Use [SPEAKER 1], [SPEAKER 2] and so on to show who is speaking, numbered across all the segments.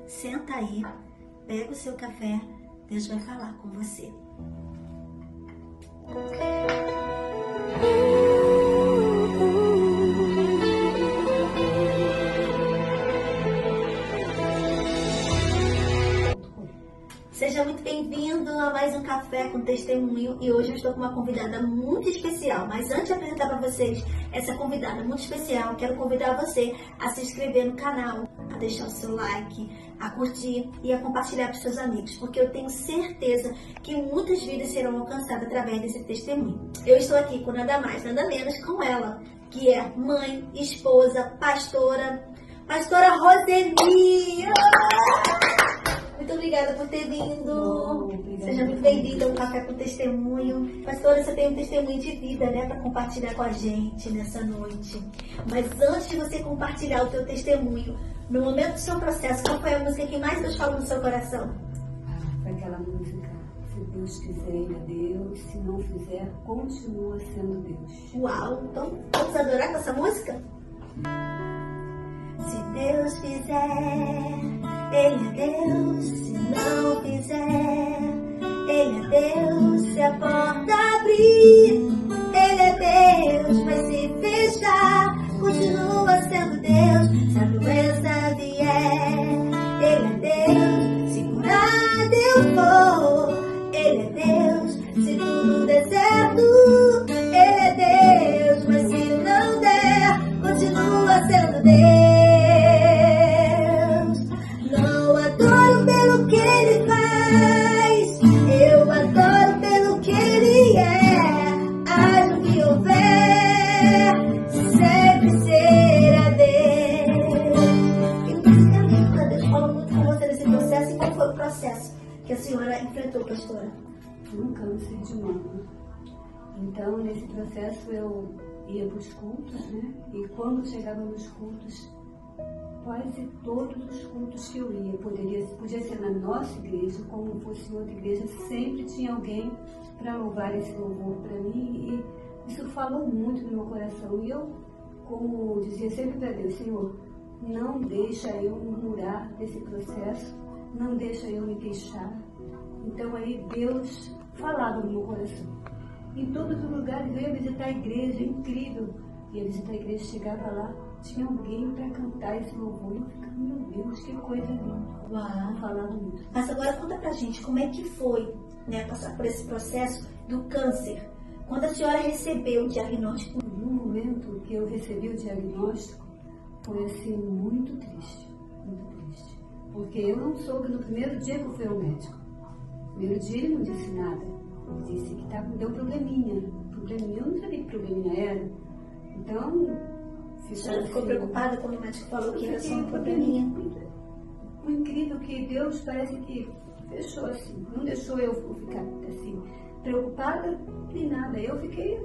[SPEAKER 1] Senta aí, pega o seu café, Deus vai falar com você. Seja muito bem-vindo a mais um Café com Testemunho, e hoje eu estou com uma convidada muito especial. Mas antes de apresentar para vocês essa convidada muito especial, quero convidar você a se inscrever no canal, a deixar o seu like, a curtir e a compartilhar com seus amigos, porque eu tenho certeza que muitas vidas serão alcançadas através desse testemunho. Eu estou aqui com nada mais, nada menos com ela, que é mãe, esposa, pastora Roseni. Muito obrigada por ter vindo. Seja muito bem-vinda ao Café com Testemunho. Pastora, você tem um testemunho de vida, né, para compartilhar com a gente nessa noite. Mas antes de você compartilhar o teu testemunho, no momento do seu processo, qual foi a música que mais Deus falou no seu coração?
[SPEAKER 2] Foi aquela música, se Deus quiser, ele é Deus, se não fizer, continua sendo Deus.
[SPEAKER 1] Uau! Então, vamos adorar com essa música? Se Deus fizer, Ele é Deus. Se não fizer, Ele é Deus. Se a porta abrir, Ele é Deus. Mas se fechar, continua sendo Deus. Se a doença vier, Ele é Deus. Se curado eu for, Ele é Deus. Se tudo der certo, Ele é Deus. Mas se não der, continua sendo Deus. Não adoro pelo que Ele faz, eu adoro pelo que Ele é. Haja o que houver, sempre será Deus. E basicamente, quando Deus falou muito com você nesse processo, e qual foi o processo que a senhora enfrentou, pastora?
[SPEAKER 2] Um câncer de mama. Então, nesse processo, eu ia para os cultos, né? E quando chegava nos cultos, quase todos os cultos que eu ia, podia ser na nossa igreja, como fosse em outra igreja, sempre tinha alguém para louvar esse louvor para mim, e isso falou muito no meu coração. E eu, como dizia sempre para Deus, Senhor, não deixa eu murmurar desse processo, não deixa eu me queixar. Então aí Deus falava no meu coração. Em todos os lugares eu ia visitar a igreja, incrível. Ia visitar a igreja, chegava lá, tinha alguém para cantar esse louvor. Eu ficava, meu Deus, que coisa linda.
[SPEAKER 1] Uau!
[SPEAKER 2] Falava muito.
[SPEAKER 1] Mas agora conta pra gente como é que foi, né, passar por esse processo do câncer. Quando a senhora recebeu o diagnóstico?
[SPEAKER 2] No momento que eu recebi o diagnóstico, foi assim muito triste, muito triste. Porque eu não soube no primeiro dia que eu fui ao médico. No primeiro dia ele não disse nada. Ele disse que deu probleminha. Eu não sabia que probleminha era. Então,
[SPEAKER 1] A senhora ficou preocupada quando o médico falou que era só um probleminha?
[SPEAKER 2] O incrível é que Deus parece que fechou assim, não deixou eu ficar assim, preocupada nem nada. Eu fiquei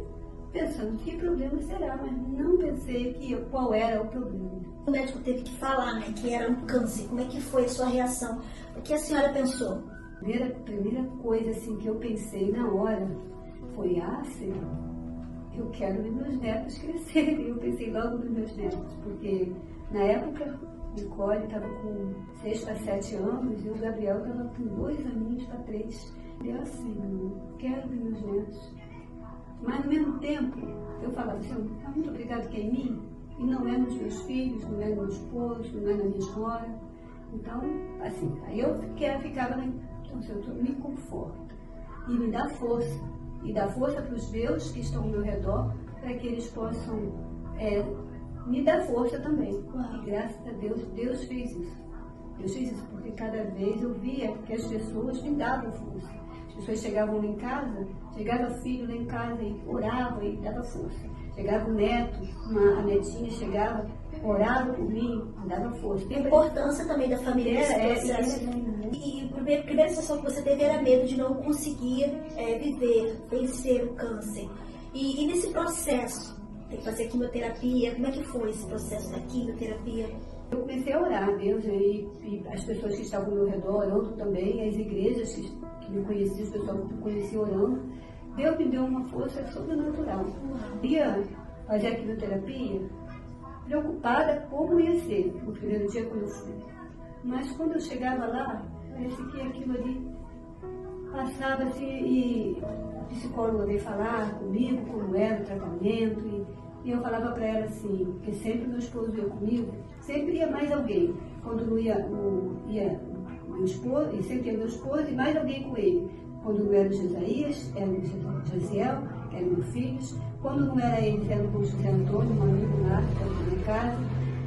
[SPEAKER 2] pensando, que problema será? Mas não pensei qual era o problema.
[SPEAKER 1] O médico teve que falar, né, que era um câncer. Como é que foi a sua reação? O que a senhora pensou?
[SPEAKER 2] Primeira coisa assim, que eu pensei na hora foi, Senhor, eu quero ver meus netos crescerem. Eu pensei logo nos meus netos, porque na época Nicole estava com 6 para 7 anos e o Gabriel estava com 2 aninhos para 3. Eu assim, eu quero ver meus netos. Mas no mesmo tempo, eu falava, Senhor, muito obrigado que é em mim, e não é nos meus filhos, não é no meu esposo, não é na minha escola. Então, assim, aí eu ficava, então, Senhor, tu me conforta e me dá força. E dá força para os meus que estão ao meu redor, para que eles possam me dar força também. E graças a Deus, Deus fez isso. Deus fez isso porque cada vez eu via que as pessoas me davam força. As pessoas chegavam lá em casa, chegava filho lá em casa e orava e dava força. Chegava o neto, a netinha chegava, orava por mim, me dava força.
[SPEAKER 1] A importância também da família nesse processo. E a primeira sensação que você teve era medo de não conseguir viver, vencer o câncer. E nesse processo, tem que fazer quimioterapia, como é que foi esse processo da quimioterapia?
[SPEAKER 2] Eu comecei a orar a Deus, e as pessoas que estavam ao meu redor orando também, as igrejas que me conheciam, as pessoas que me conheciam orando. Deus me deu uma força sobrenatural. Eu ia fazer a quimioterapia preocupada como ia ser no primeiro dia quando eu fui. Mas quando eu chegava lá, parecia que aquilo ali passava assim, e a psicóloga veio falar comigo como era o tratamento, e eu falava para ela assim, porque sempre meu esposo ia comigo, sempre ia mais alguém. Quando não ia meu esposo, e sempre ia meu esposo e mais alguém com ele. Quando não era o Jesaías, era o Jaziel, que eram meus filhos. Quando não era ele, era o José Antônio, um amigo lá, que estava na minha casa,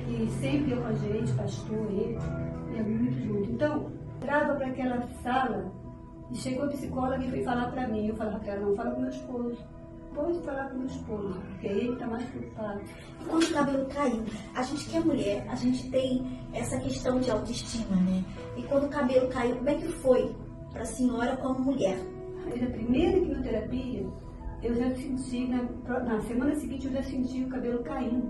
[SPEAKER 2] que sempre ia com a gente, pastor, ele, ia muito junto. Então, entrava para aquela sala e chegou a psicóloga e foi falar para mim. Eu falava para ela, não, fala com meu esposo. Pode falar com meu esposo, porque ele está mais preocupado.
[SPEAKER 1] Quando o cabelo caiu, a gente que é mulher, a gente tem essa questão de autoestima, né? E quando o cabelo caiu, como é que foi para a senhora como mulher?
[SPEAKER 2] Desde a primeira quimioterapia, eu já senti, na semana seguinte eu já senti o cabelo caindo,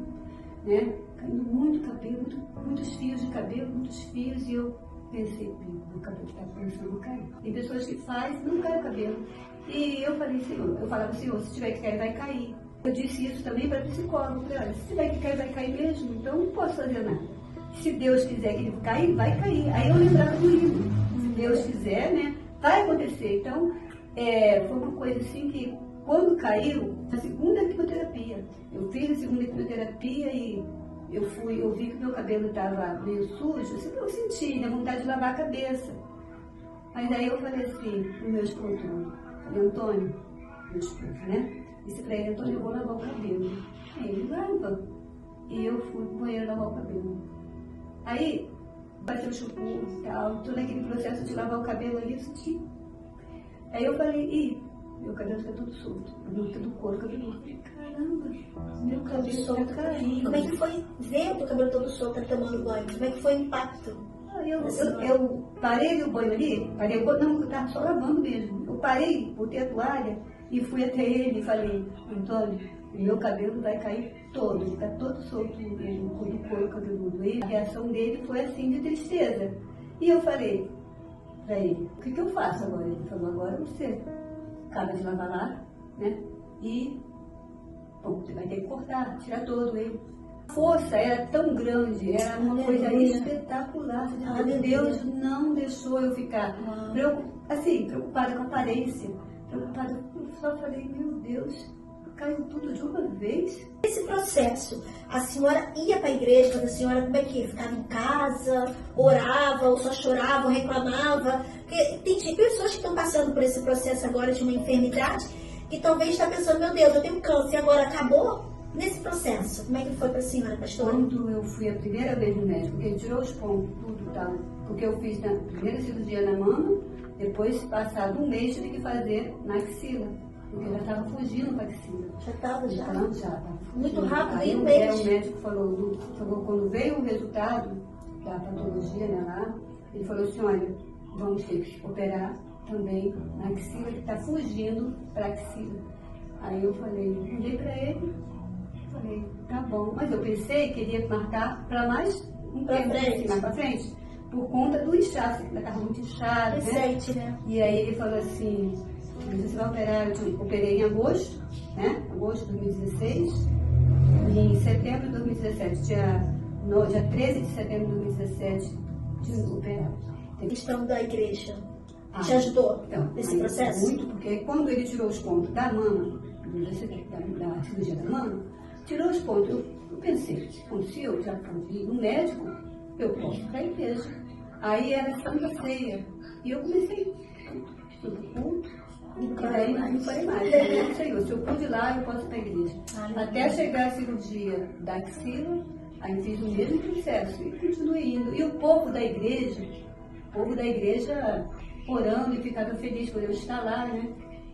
[SPEAKER 2] né? Caindo muito cabelo, muitos fios de cabelo, muitos fios, e eu pensei, meu cabelo está começando a cair. Tem pessoas que fazem, não cai o cabelo. E eu falei, Senhor, eu falava, Senhor, se tiver que cair, vai cair. Eu disse isso também para a psicóloga. Eu falei, olha, se tiver que cair, vai cair mesmo, então não posso fazer nada. Se Deus quiser que ele caia, vai cair. Aí eu lembrava do livro. Se Deus quiser, né, vai acontecer. Então, foi uma coisa assim que, quando caiu, a segunda quimioterapia. Eu fiz a segunda quimioterapia e eu vi que meu cabelo estava meio sujo. Assim, eu senti, né, vontade de lavar a cabeça. Mas aí eu falei assim, pro meu esposo, falei, Antônio, meu esposo, né? Disse pra ele, Antônio, eu vou lavar o cabelo. Aí ele lava. E eu fui pro banheiro lavar o cabelo. Aí, bateu o chupu e tal, todo aquele processo de lavar o cabelo ali, eu senti. Aí eu falei, meu cabelo tá todo solto, do couro cabeludo. Caramba, meu cabelo tá caindo.
[SPEAKER 1] Como é que foi ver o cabelo todo solto tomando banho? Como é que foi o impacto?
[SPEAKER 2] Eu parei o banho ali, não, eu estava só lavando mesmo. Eu parei, botei a toalha e fui até ele e falei, Antônio, meu cabelo vai cair todo, ele está todo solto mesmo, do couro cabeludo. E a reação dele foi assim, de tristeza. E eu falei para ele, o que eu faço agora? Ele falou, agora você acaba de lavar lá, né? E, bom, você vai ter que cortar, tirar todo ele. A força era tão grande, era uma coisa espetacular. Deus não deixou eu ficar preocupada com a aparência. Preocupada, eu só falei, meu Deus, caiu tudo de uma vez.
[SPEAKER 1] Esse processo, a senhora ia para a igreja, mas a senhora como é que ia? Ficava em casa, orava, ou só chorava, ou reclamava? Porque tem pessoas que estão passando por esse processo agora de uma enfermidade e talvez está pensando, meu Deus, eu tenho câncer, agora acabou? Nesse processo, como é que foi para a senhora, pastora?
[SPEAKER 2] Quando eu fui a primeira vez no médico, porque ele tirou os pontos, tudo e tal, porque eu fiz na primeira cirurgia na mama, depois, passado um mês, tive que fazer na axila, porque eu já estava fugindo para a axila.
[SPEAKER 1] Já estava, já?
[SPEAKER 2] Então, já estava.
[SPEAKER 1] Muito rápido,
[SPEAKER 2] aí
[SPEAKER 1] e
[SPEAKER 2] o médico falou, quando veio o resultado da patologia, né, lá, ele falou assim, olha, vamos ter que operar também na axila, que está fugindo para a axila. Aí eu falei, olhei para ele, falei, tá bom, mas eu pensei que ele ia marcar para mais um tempo, assim, mais para frente, por conta do inchaço, que estava muito inchado,
[SPEAKER 1] né?
[SPEAKER 2] E aí ele falou assim, você vai operar, eu operei em agosto, né? Agosto de 2016, e em setembro de 2017, dia 13 de setembro de 2017, de operar.
[SPEAKER 1] A questão da igreja te ajudou nesse processo?
[SPEAKER 2] Muito, porque quando ele tirou os pontos da mama, da cirurgia da mama, tirou os pontos, eu pensei, se eu já fui no médico, eu posso ir para a igreja. Aí era Santa Ceia. E eu comecei, fui pro culto, e daí não falei mais. Senhor, se eu pude ir lá, eu posso ir para a igreja. Até chegar a cirurgia da axila, aí fiz o mesmo processo e continuei indo. E o povo da igreja orando e ficava feliz por eu estar lá, né?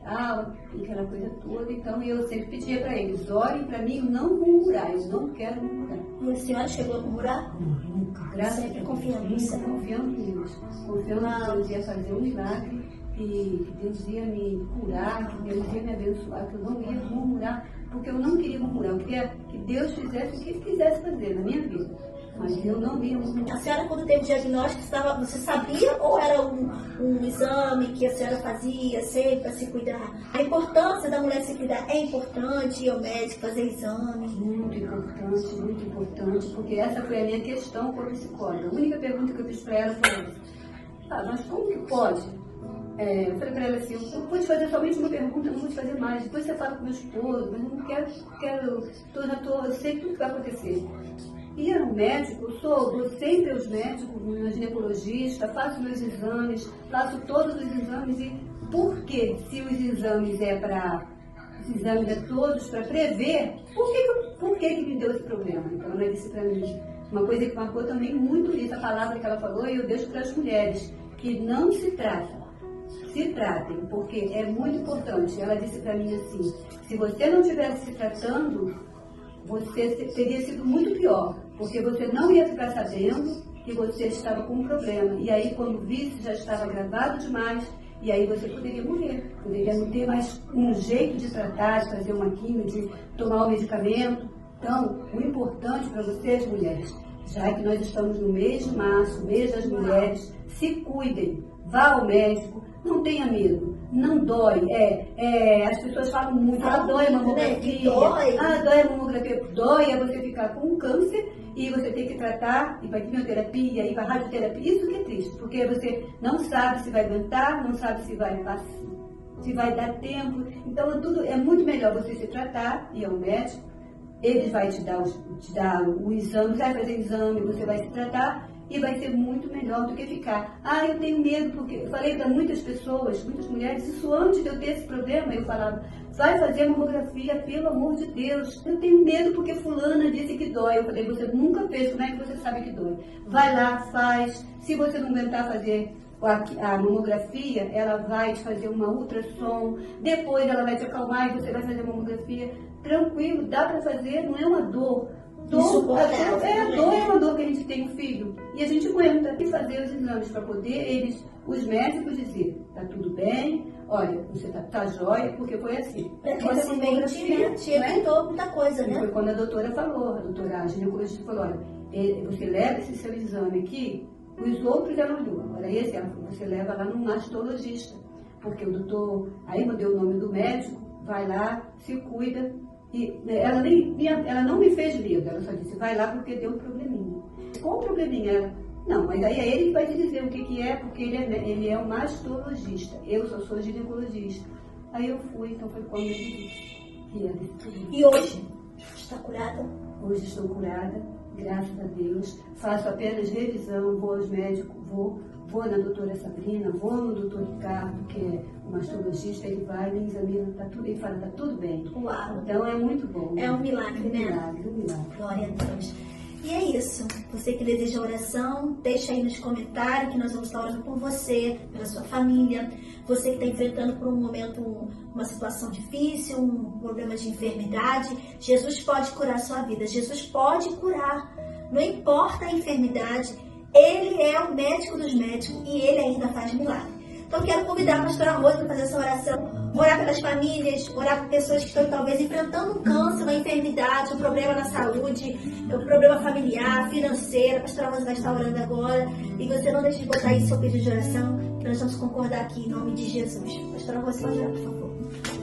[SPEAKER 2] Aquela coisa toda. Então eu sempre pedia para eles, orem para mim, eu não vou murmurar, eu não quero murmurar.
[SPEAKER 1] E a senhora chegou a murmurar?
[SPEAKER 2] Nunca. Graças a Deus. Confiando em Deus. Confiando em Deus. Confiando que Deus ia fazer um milagre, que Deus ia me curar, que Deus ia me abençoar, que eu não ia murmurar, porque eu não queria murmurar, eu queria que Deus fizesse o que Ele quisesse fazer na minha vida. Mas eu não via muito.
[SPEAKER 1] A senhora, quando teve o diagnóstico, você sabia ou era um exame que a senhora fazia sempre para se cuidar? A importância da mulher se cuidar é importante, ir ao médico, fazer exame?
[SPEAKER 2] Muito importante, porque essa foi a minha questão como psicóloga. A única pergunta que eu fiz para ela foi essa: mas como que pode? Eu falei para ela assim: eu vou te fazer somente uma pergunta, eu não vou te fazer mais. Depois você fala com meu esposo, mas eu não quero, eu sei tudo que vai acontecer. E eu, médico, vou sempre aos médicos, meu ginecologista, faço meus exames, faço todos os exames. E por que, se os exames todos para prever, por que me deu esse problema? Então ela disse para mim uma coisa que marcou também muito isso, a palavra que ela falou, e eu deixo para as mulheres, que não se tratem, porque é muito importante. Ela disse para mim assim: se você não estivesse se tratando, você teria sido muito pior, porque você não ia ficar sabendo que você estava com um problema. E aí, quando visse, já estava agravado demais, e aí você poderia morrer. Poderia não ter mais um jeito de tratar, de fazer uma quimio, de tomar o medicamento. Então, o importante para vocês, mulheres, já que nós estamos no mês de março, mês das mulheres, se cuidem, vá ao médico, não tenha medo, não dói. As pessoas falam muito: dói a mamografia, dói a mamografia. Dói é você ficar com um câncer e você tem que tratar, e para quimioterapia, e para radioterapia. Isso que é triste, porque você não sabe se vai aguentar, não sabe se vai dar tempo. Então é muito melhor você se tratar, ir ao médico. Ele vai te dar o exame, você vai fazer exame, você vai se tratar, e vai ser muito melhor do que ficar: eu tenho medo, porque eu falei para muitas pessoas, muitas mulheres, isso antes de eu ter esse problema, eu falava: vai fazer mamografia, pelo amor de Deus, eu tenho medo porque fulana disse que dói. Eu falei: você nunca fez, como é que você sabe que dói? Vai lá, faz. Se você não aguentar fazer a mamografia, ela vai te fazer uma ultrassom, depois ela vai te acalmar e você vai fazer a mamografia. Tranquilo, dá para fazer, não é uma dor. A dor é uma dor que a gente tem um filho, e a gente aguenta e fazer os exames para poder os médicos dizer: tá tudo bem, olha, você tá jóia, porque foi assim.
[SPEAKER 1] Precocemente, evitou muita coisa, né?
[SPEAKER 2] Foi quando a doutora falou, a ginecologista falou: olha, você leva esse seu exame aqui, os outros ela olhou, agora esse você leva lá num mastologista, porque o doutor, aí mandei o nome do médico, vai lá, se cuida. E ela não me fez medo, ela só disse: vai lá porque deu um probleminha. Qual o probleminha? Não, mas aí é ele que vai te dizer o que é, porque ele é um mastologista, eu só sou ginecologista. Aí eu fui, então foi quando eu disse que era esse problema.
[SPEAKER 1] E hoje? Está curada?
[SPEAKER 2] Hoje estou curada, graças a Deus. Faço apenas revisão, vou aos médicos, vou na doutora Sabrina, vou no doutor Ricardo, que é o mastologista, ele vai, me examina, ele fala: tá tudo bem.
[SPEAKER 1] Uau!
[SPEAKER 2] Então é muito bom.
[SPEAKER 1] É um milagre, né?
[SPEAKER 2] Um milagre.
[SPEAKER 1] Glória a Deus. E é isso. Você que deseja oração, deixa aí nos comentários que nós vamos estar orando por você, pela sua família. Você que está enfrentando por um momento uma situação difícil, um problema de enfermidade, Jesus pode curar a sua vida. Jesus pode curar. Não importa a enfermidade, Ele é o médico dos médicos e Ele ainda faz milagre. Então quero convidar a pastora Rose para fazer essa oração. Orar pelas famílias, orar por pessoas que estão talvez enfrentando um câncer, uma enfermidade, um problema na saúde, um problema familiar, financeiro. A pastora Rosa vai estar orando agora. E você não deixe de botar aí seu pedido de oração, que nós vamos concordar aqui em nome de Jesus. Pastora Rosa, pode orar, por favor.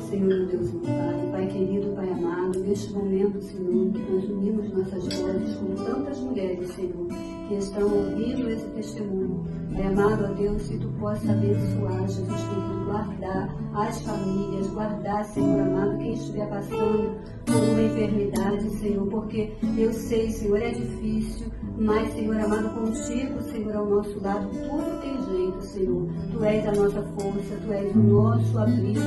[SPEAKER 2] Senhor Deus, meu Pai querido, Pai amado, neste momento, Senhor, que nós unimos nossas vozes com tantas mulheres, Senhor, que estão ouvindo esse testemunho. Pai amado, ó Deus, se Tu possa abençoar, Jesus, Senhor, guardar as famílias, guardar, Senhor amado, quem estiver passando por uma enfermidade, Senhor, porque eu sei, Senhor, é difícil, mas, Senhor amado, contigo, Senhor, ao nosso lado, tudo tem jeito, Senhor. Tu és a nossa força, Tu és o nosso abrigo,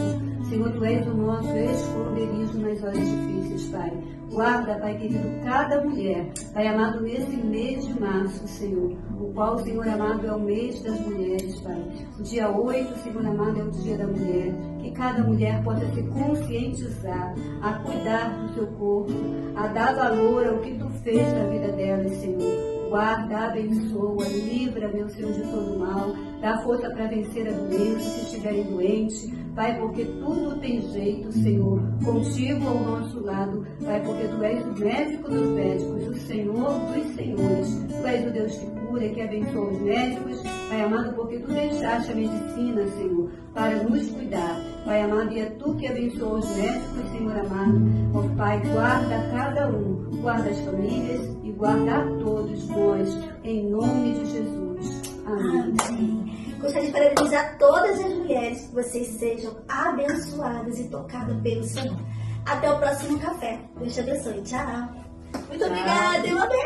[SPEAKER 2] Senhor, Tu és o nosso esconderijo nas horas difíceis, Pai. Guarda, Pai querido, cada mulher, Pai amado, nesse mês de março, Senhor, o qual, Senhor amado, é o mês das mulheres, Pai. O dia 8, Senhor amado, é o dia da mulher. Que cada mulher possa se conscientizar a cuidar do seu corpo, a dar valor ao que Tu fez na vida delas, Senhor. guarda, abençoa, livra, meu Senhor, de todo mal, dá força para vencer a doença, se estiverem doentes, Pai, porque tudo tem jeito, Senhor, contigo ao nosso lado, Pai, porque Tu és o médico dos médicos, o Senhor dos senhores, Tu és o Deus que cura, que abençoa os médicos, Pai amado, porque Tu deixaste a medicina, Senhor, para nos cuidar, Pai amado, e é Tu que abençoa os médicos, Senhor amado, ó Pai, guarda cada um, guarda as famílias e guarda a todos nós, em nome de Jesus. Amém.
[SPEAKER 1] Amém. Gostaria de parabenizar todas as mulheres, que vocês sejam abençoadas e tocadas pelo Senhor. Até o próximo café. Deus te abençoe. Tchau. Muito obrigada. Eu amei.